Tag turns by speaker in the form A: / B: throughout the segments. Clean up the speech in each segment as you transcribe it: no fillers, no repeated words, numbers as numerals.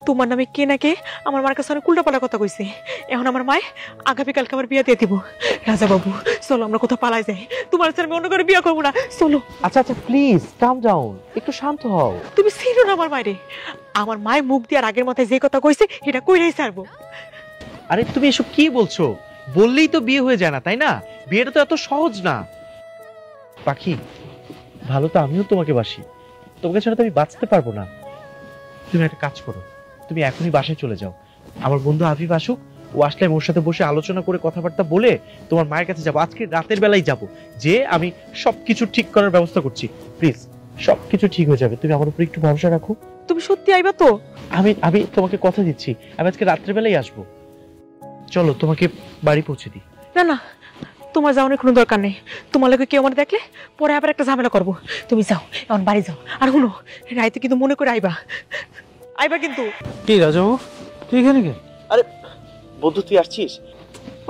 A: তোমার নামে কে না কে আমার মার কাছে অনেক উল্টাপাল্টা কথা কইছে। এখন আমার মায় আগামীকালকে আমার বিয়া দিয়ে দিব। রাজা বাবু চলো আমরা কোথাও পালাই যাই, তোমার সাথে আমি অন্য করে বিয়া করবো না, চলো।
B: আচ্ছা আচ্ছা প্লিজ কাম ডাউন, একটু শান্ত হও।
A: তুমি ছিল না আমার মায়েরে, আমার মায় মুখ দিয়ে আগের মাথায় যে কথা কইছে এটা কইলেই ছাড়বো।
B: আরে তুমি এসব কি বলছো? বললেই তো বিয়ে হয়ে যায় না, তাই না? বিয়েটা তো এত সহজ না। পাখি, ভালো তো আমিও তোমাকে বাসি, তোমাকে ছাড়া তো আমি বাঁচতে পারবো না। তুমি একটা কাজ করো, তুমি এখনই বাসায় চলে যাও। আমার বন্ধু আফিফ আসুক, ও আসলে ওর সাথে বসে আলোচনা করে কথাবার্তা বলে তোমার মায়ের কাছে যাবো। আজকে রাতের বেলায় যাব, যে আমি সবকিছু ঠিক করার ব্যবস্থা করছি। প্লিজ সবকিছু ঠিক হয়ে যাবে, তুমি আমার উপর একটু ভরসা রাখো।
A: তুমি সত্যি আইবা তো?
B: আমি তোমাকে কথা দিচ্ছি, আমি আজকে রাত্রের বেলায় আসবো। চলো তোমাকে বাড়ি পৌঁছে দিই।
A: না না, তোমার যাওয়ার কোনো দরকার নেই। তোমার লোকে কেউ আমার দেখলে পরে আবার একটা ঝামেলা করবো। তুমি যাও, এখন বাড়ি যাও। আর শুনো, রাইতে কিন্তু মনে করে আইবা, আইবা কিন্তু।
C: কি রাজাবু, তুই এখানে কে?
B: আরে বন্ধু তুই আসছিস?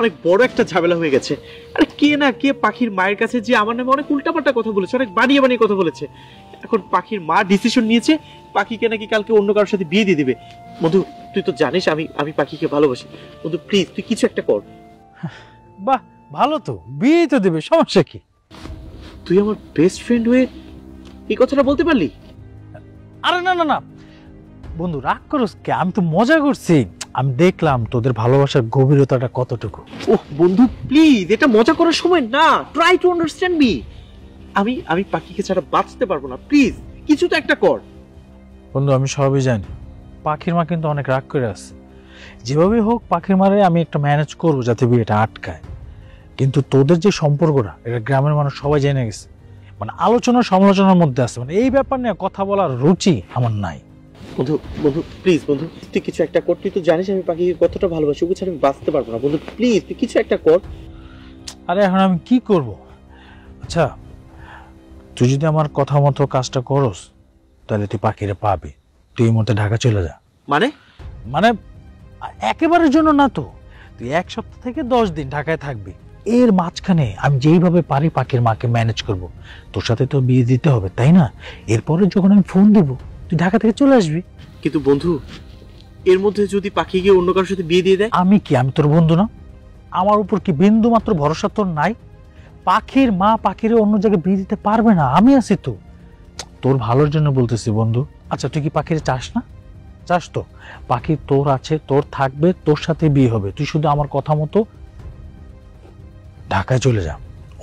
B: অনেক বড় একটা ঝামেলা হয়ে গেছে। আরে কে না কে পাখির মায়ের কাছে যে আমার নামে অনেক উল্টাপাল্টা কথা বলেছে, অনেক বানিয়ে বানিয়ে কথা বলেছে। এখন পাখির মা ডিসিশন নিয়েছে পাখিকে নাকি কালকে অন্য কারোর সাথে বিয়ে দিয়ে দিবে। বন্ধু তুই তো জানিস আমি পাখিকে ভালোবাসি। বন্ধু প্লিজ তুই কিছু একটা কর।
C: বাহ ভালো তো, বিয়ে তো দেবে, সমস্যা কি?
B: তুই আমার বেস্ট ফ্রেন্ড হয়ে এই কথাটা বলতে পারলি?
C: আরে না না না বন্ধু, রাগ করস কে? আমি তো মজা করছি। আমি দেখলাম তোদের ভালোবাসার গভীরতাটা কতটুকু।
B: ওহ বন্ধু প্লিজ, এটা মজা করার সময় না, ট্রাই টু আন্ডারস্ট্যান্ড মি। আমি পাখিকে ছাড়া বাঁচতে পারবো না, প্লিজ কিছু তো একটা কর।
C: বন্ধু আমি সবই জানি, পাখির মা কিন্তু অনেক রাগ করে আছে। যেভাবে হোক পাখির মারে আমি একটা ম্যানেজ করবো যাতে বিয়েটা আটকায়। কিন্তু তোদের যে সম্পর্কটা, এটা গ্রামের মানুষ সবাই জেনে গেছে। মানে আলোচনা সমালোচনার মধ্যে আছে, মানে এই ব্যাপার নিয়ে কথা বলার রুচি আমার নাই।
B: বন্ধু বন্ধু প্লিজ বন্ধু তুই কিছু একটা কর। তুই তো জানিস আমি পাখিকে কতটা ভালোবাসি, ওকে ছাড়া আমি বাঁচতে পারবো না। বন্ধু প্লিজ তুই কিছু একটা কর।
C: আরে এখন আমি কি করব? আচ্ছা তুই যদি আমার কথা মতো কাজটা করস তাহলে তুই পাখিরে পাবি। তুই এই মুহূর্তে ঢাকা চলে যা।
B: মানে?
C: মানে একেবারের জন্য না তো, তুই 1 সপ্তাহ থেকে 10 দিন ঢাকায় থাকবি। এর মাঝখানে আমি যেইভাবে পারি পাখির মাকে ম্যানেজ করব। তোর সাথে তো বিয়ে দিতে হবে তাই না? এরপরে যখন আমি ফোন দিব তুই ঢাকা থেকে চলে আসবি।
B: কিন্তু বন্ধু এর মধ্যে যদি পাখিকে অন্য কারোর সাথে বিয়ে দিয়ে দেয়?
C: আমি কি, আমি তোর বন্ধু না? আমার উপর কি বিন্দু মাত্র ভরসা তোর নাই? পাখির মা পাখিরে অন্য জায়গায় বিয়ে দিতে পারবে না, আমি আছি তো। তোর ভালোর জন্য বলতেছি বন্ধু। আচ্ছা তুই কি পাখিরে চাস না? চাস তো? পাখি তোর আছে, তোর থাকবে, তোর সাথে বিয়ে হবে। তুই শুধু আমার কথা মতো ঢাকায় চলে যা।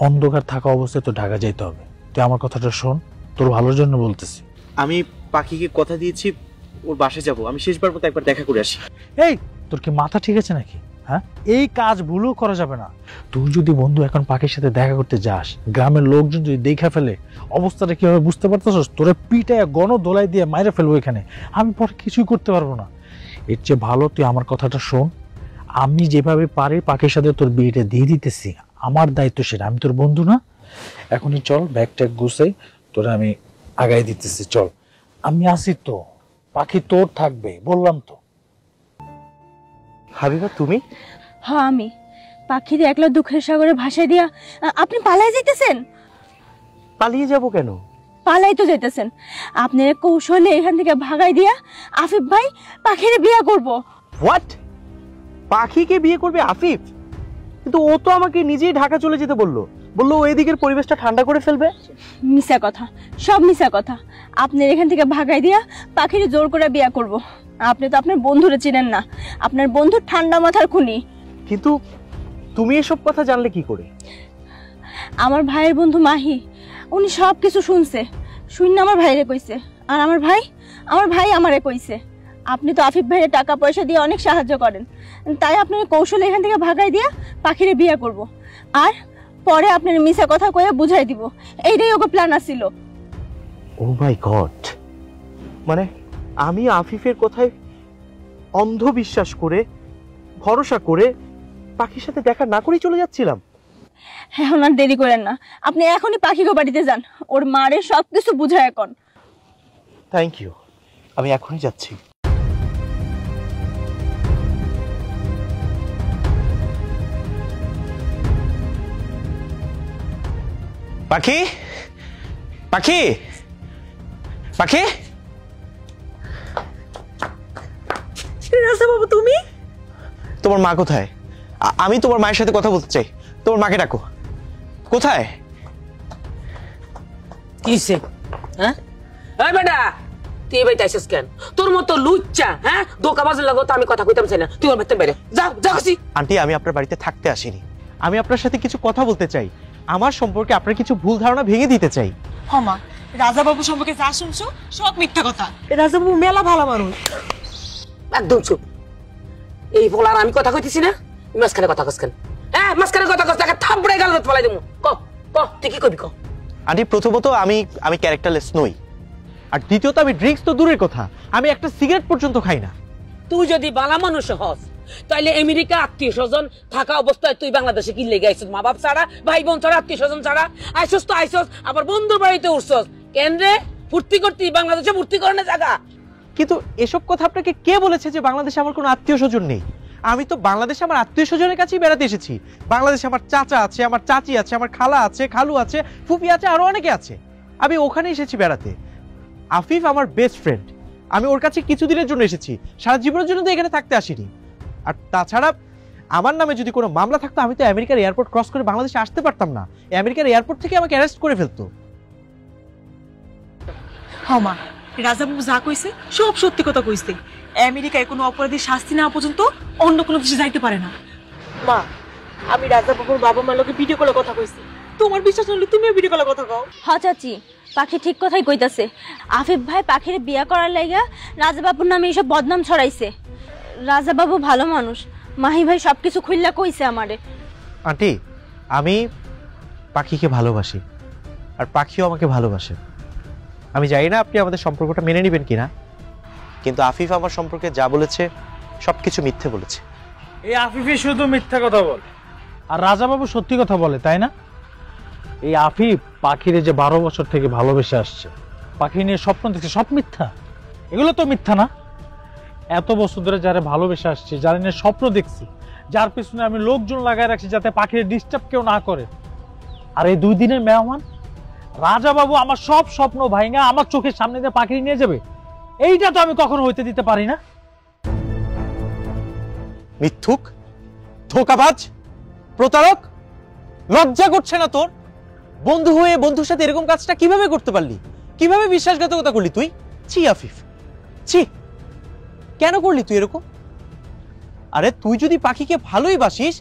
C: অন্ধকার থাকা অবস্থায় তো ঢাকা যাইতে হবে। তুই আমার কথাটা শোন, তোর ভালোর জন্য বলতেছি।
B: আমি পাখিকে কথা দিয়েছি ওর বাসায় যাব, আমি শেষবার মতো একবার দেখা করে আসি।
C: এই তোর কি মাথা ঠিক আছে নাকি? হ্যাঁ, এই কাজ ভুলও করা যাবে না। তুই যদি বন্ধু এখন পাখির সাথে দেখা করতে যাস, গ্রামের লোকজন যদি দেখা ফেলে অবস্থাটা কিভাবে বুঝতে পারতেছস? তোরে পিটায় গণদোলাই দিয়ে মাইরে ফেলবো এখানে, আমি পরে কিছুই করতে পারবো না। এর চেয়ে ভালো তুই আমার কথাটা শোন। আমি যেভাবে পারি পাখির সাথে তোর বিয়েটা দিয়ে দিতেছি, আমার দায়িত্ব সেটা। আমি তোর বন্ধু না? এখনই চল, ব্যাগ ট্যাগ গুছাই, তোরা আমি আগাই দিতেছি। চল, আমি আসি তো, পাখি তোর থাকবে বললাম তো।
B: হাবিবা তুমি?
D: হ্যাঁ আমি। পাখির একলা দুঃখের সাগরে ভাসাই দিয়া আপনি পালাই যাইতেছেন?
B: পালিয়ে যাব কেন?
D: পালাই তো যাইতেছেন। আপনার কৌশলে এখান থেকে ভাগাই দিয়া আফিফ ভাই পাখিরে বিয়ে করব।
B: হোয়াট? পাখিকে বিয়ে করবে আফিফ? কিন্তু ও তো আমাকে নিজেই ঢাকা চলে যেতে বললো ও এদিকের পরিবেশটা ঠান্ডা করে ফেলবে।
D: মিছা কথা, সব মিছা কথা। আপনার এখান থেকে ভাগাই দিয়া পাখিরে জোর করে বিয়ে করব। আপনি তো আপনার বন্ধুরে চিনেন না, আপনার বন্ধু ঠান্ডা মাথার খুনি।
B: কিন্তু তুমি এসব কথা জানলে কি করে?
D: আমার ভাইয়ের বন্ধু মাহি, উনি সব কিছু শুনছে, শুনে আমার ভাইরে কইছে। আর আমার ভাই আমারে কইছে আপনি তো আফিফ ভাইয়ের টাকা পয়সা দিয়ে অনেক সাহায্য করেন, তাই আপনার কৌশলে এখান থেকে ভাগাই দিয়া পাখিরে বিয়ে করব। আর পরে আপনার মিছা কথা কয়ে বুঝাই দিব, এইটাই ওকে প্ল্যান আছিল।
B: ও মাই গড, মানে আমি আফিফের কথায় অন্ধ বিশ্বাস করে ভরসা করে পাখির সাথে দেখা না করেই চলে যাচ্ছিলাম।
D: হ্যাঁ, আর দেরি করেন না, আপনি এখনই পাখিকে বাড়িতে যান, ওর মারে সবকিছু বুঝায় এখন।
B: থ্যাংক ইউ, আমি এখনই যাচ্ছি।
E: পাখি, পাখি, পাখি,
A: রাজা বাবু তুমি?
B: তোমার মা কোথায়? আমি তোমার মায়ের সাথে কথা বলতে চাই। তোমার মাকে ডাকো। কোথায়?
F: কিসে? হ্যাঁ এই বেটা, তুই এই বাড়িতে আইসিস কেন? তোর মতো লুচ্চা, হ্যাঁ দোকাবাজের লাগো তো আমি কথা কইতাম চাই না, তুই ওর ভেতর বাইরে যা যা খুশি।
B: আন্টি, আমি আপনার বাড়িতে থাকতে আসিনি। আমি আপনার সাথে কিছু কথা বলতে চাই। আমার সম্পর্কে আপনার কিছু ভুল ধারণা ভেঙে দিতে চাই।
A: হমা, রাজা বাবু সম্পর্কে যা শুনছো সব মিথ্যা কথা। রাজা বাবু মেলা ভালো মানুষ।
F: একদম চুপ। এই বলার আমি কথা কইতেছি না, মাঝখানে কথা কস কেন? হ্যাঁ মাঝখানে কথা কস, তাকে থাপড়ে গাল ফলাই দেবো। ক ক তুই কি কবি ক?
B: আন্টি, প্রথমত আমি ক্যারেক্টারলেস নই, আর দ্বিতীয়ত আমি ড্রিঙ্কস তো দূরের কথা, আমি একটা সিগারেট পর্যন্ত খাই না।
F: তুই যদি বালা মানুষ হস তাইলে আমেরিকা আত্মীয় স্বজন থাকা অবস্থায় তুই বাংলাদেশে কি লেগে আইসস? মা বাপ ছাড়া, ভাই বোন ছাড়া, আত্মীয় স্বজন ছাড়া আইসস তো আইসস, আবার বন্ধুর বাড়িতে উঠছস কেন রে? ফুর্তি করতি বাংলাদেশে ফুর্তি করে না জায়গা।
B: কিন্তু এসব কথা আপনাকে কে বলেছে যে বাংলাদেশে আমার কোনো আত্মীয় স্বজন নেই? আমি তো বাংলাদেশে আমার আত্মীয় স্বজনের কাছেই বেড়াতে এসেছি। বাংলাদেশে আমার চাচা আছে, আমার চাচি আছে, আমার খালা আছে, খালু আছে, ফুপি আছে, আরো অনেকে আছে। আমি ওখানে এসেছি বেড়াতে। আফিফ আমার বেস্ট ফ্রেন্ড, আমি ওর কাছে কিছুদিনের জন্য এসেছি, সারা জীবনের জন্য তো এখানে থাকতে আসিনি। আর তাছাড়া আমার নামে যদি কোনো মামলা থাকতো আমি তো আমেরিকার এয়ারপোর্ট ক্রস করে বাংলাদেশে আসতে পারতাম না। আমেরিকার এয়ারপোর্ট থেকে আমাকে অ্যারেস্ট করে ফেলতো।
A: হমা, রাজা বাবু যা কইছে সব সত্যি কথা কইছে। আমেরিকায় কোনো অপরাধীর শাস্তি না পর্যন্ত অন্য কোনো দেশে যাইতে পারে না। মা, আমি রাজা বাবুর বাবা মার লোকে ভিডিও কলে কথা কইছি। তোমার বিশ্বাস হলে তুমিও ভিডিও কলে কথা কও।
D: হ চাচি, পাখি ঠিক কথাই কইতাছে। আফিফ ভাই পাখির বিয়া করার লাইগা রাজা বাবুর নামে এইসব বদনাম ছড়াইছে। রাজা বাবু ভালো মানুষ, মাহি ভাই সবকিছু খুললা কইছে আমারে।
B: আন্টি, আমি পাখিকে ভালোবাসি, আর পাখিও আমাকে ভালোবাসে। আমি জানি না আপনি আমাদের সম্পর্কটা মেনে নেবেন কিনা, কিন্তু আফিফ আমার সম্পর্কে যা বলেছে সবকিছু মিথ্যে বলেছে।
C: এই আফিফই শুধু মিথ্যা কথা বলে, আর রাজাবাবু সত্যি কথা বলে, তাই না? এই আফিফ পাখিরে যে 12 বছর থেকে ভালোবেসে আসছে, পাখি নিয়ে স্বপ্ন দেখছে, সব মিথ্যা। এগুলো তো মিথ্যা না? এত বছর ধরে যারা ভালোবেসে আসছে, যারা নিয়ে স্বপ্ন দেখছি, যার পিছনে আমি লোকজন লাগাই রাখছি যাতে পাখির ডিস্টার্ব কেউ না করে, আর এই 2 দিনের মেহমান রাজাবাবু আমার সব স্বপ্ন ভাঙা আমার চোখের সামনে দিয়ে পাখি নিয়ে যাবে, এইটা তো আমি কখনো হইতে দিতে পারি না।
B: মিথ্যুক, ধোঁকাবাজ, প্রতারক, লজ্জা করছে না তোর? বন্ধু হয়ে বন্ধুর সাথে এরকম কাজটা কিভাবে করতে পারলি? কিভাবে বিশ্বাসঘাতকতা করলি তুই? ছি আফিফ, ছি, কেন করলি তুই এরকম? আরে তুই যদি পাখিকে ভালোই বাসিস,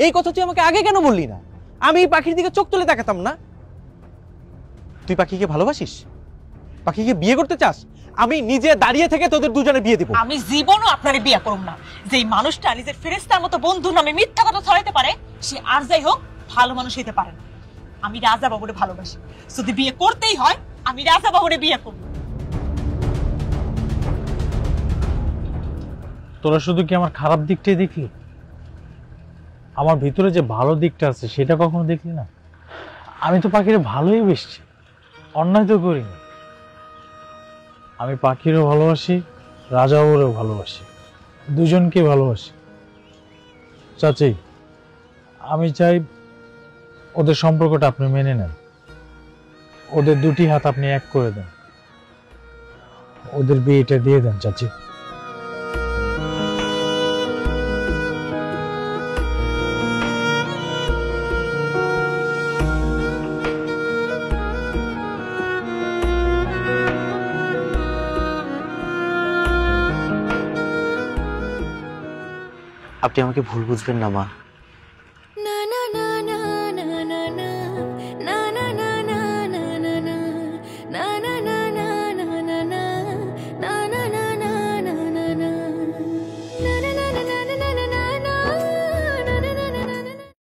B: এই কথা তুই আমাকে আগে কেন বললি না? আমি এই পাখির দিকে চোখ তুলে তাকাতাম না। তুই পাখিকে ভালোবাসিস? পাখিকে বিয়ে করতে চাস? আমি নিজে দাঁড়িয়ে থেকে তোদের দুজনে বিয়ে দিব।
A: আমি জীবনও আপনারে বিয়ে করব না। যেই মানুষটা নিজের ফেরেশতার মতো বন্ধুর নামে মিথ্যা কথা ছড়াইতে পারে, সে আর যাই হোক ভালো মানুষ হইতে পারে না। আমি রাজা বাবুরে ভালোবাসি, যদি বিয়ে করতেই হয় আমি রাজা বাবুরে বিয়ে করব।
C: তোরা শুধু কি আমার খারাপ দিকটাই দেখলি? আমার ভিতরে যে ভালো দিকটা আছে সেটা কখনো দেখলি না? আমি তো পাখিরে ভালোই বেসছি, অন্যায় তো করিনি। আমি পাখিরও ভালোবাসি, রাজাবাবুরেও ভালোবাসি, দুজনকে ভালোবাসি। চাচি, আমি চাই ওদের সম্পর্কটা আপনি মেনে নেন, ওদের 2টি হাত আপনি এক করে দেন, ওদের বিয়েটা দিয়ে দেন চাচি।
B: আপনি আমাকে ভুল বুঝবেন না মা।